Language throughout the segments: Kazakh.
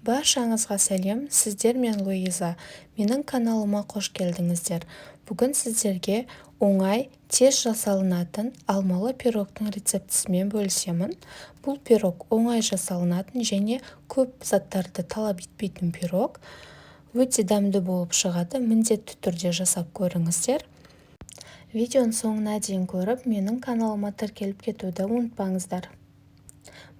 Баршаңызға сәлем, сіздер мен Луиза. Менің каналыма қош келдіңіздер. Бүгін сіздерге оңай, тез жасалынатын алмалы пирогтың рецептісімен бөлісемін. Бұл пирог оңай жасалынатын және көп заттарды талап етпейтін пирог. Өте дәмді болып шығады, міндетті түрде жасап көріңіздер. Видеоның соңына дейін көріп, менің каналыма тіркеліп кетуді ұмытпаңыздар.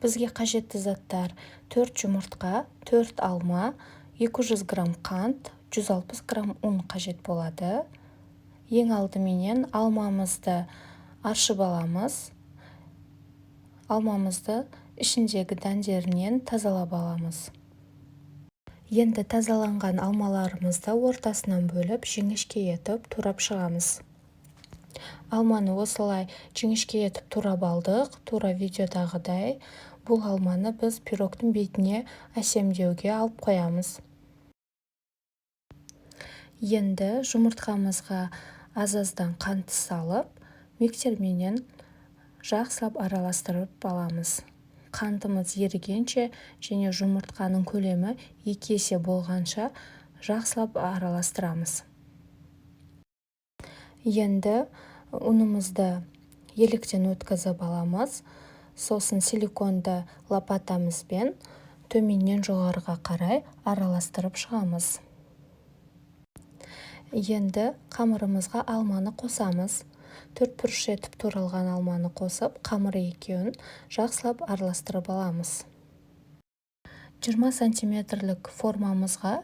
Бізге қажетті заттар: 4 жұмыртқа, 4 алма, 200 грамм қант, 160 грамм ұн қажет болады. Ең алдыменен алмамызды аршып аламыз. Алмамызды ішіндегі дәндерінен тазалап аламыз. Енді тазаланған алмаларымызды ортасынан бөліп, жіңішке етіп турап шығамыз. Алманы осылай жіңішке етіп турап алдық, тура видеодағыдай. Бұл алманы біз пирогтың бетіне әсемдеуге алып қоямыз. Енді жұмыртқамызға аз-аздан қант салып, миксерменен жақсылап араластырып аламыз. Қантымыз ерігенше және жұмыртқаның көлемі 2 есе болғанша жақсылап араластырамыз. Енді ұнымызды електен өткізіп аламыз. Сосын силиконды лопатамызбен төменнен жоғарыға қарай араластырып шығамыз. Енді қамырымызға алманы қосамыз. 4 бұрыш етіп туралған алманы қосып, қамыр екеуін жақсылап араластырып аламыз. 20 сантиметрлік формамызға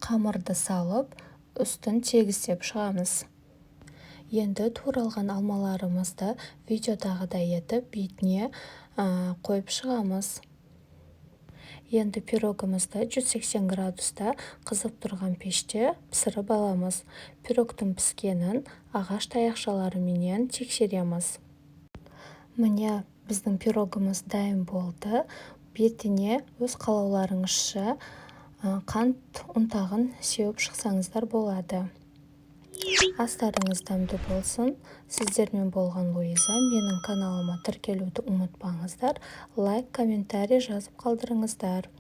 қамырды салып, үстін тегістеп шығамыз. Енді туралған алмаларымызды видеодағыдай етіп бетіне қойып шығамыз. Енді пирогымызды 180 градуста қызып тұрған пеште пісіріп аламыз. Пирогтың піскенін ағаш таяқшаларымен тексереміз. Міне, біздің пирогымыз дайын болды. Бетіне өз қалауларыңызша қант ұнтағын сеуіп шықсаңыздар болады. Астарыңыз дәмді болсын. Сіздермен болған Луиза. Менің каналыма тіркелуді ұмытпаңыздар. Лайк, комментарий жазып қалдырыңыздар.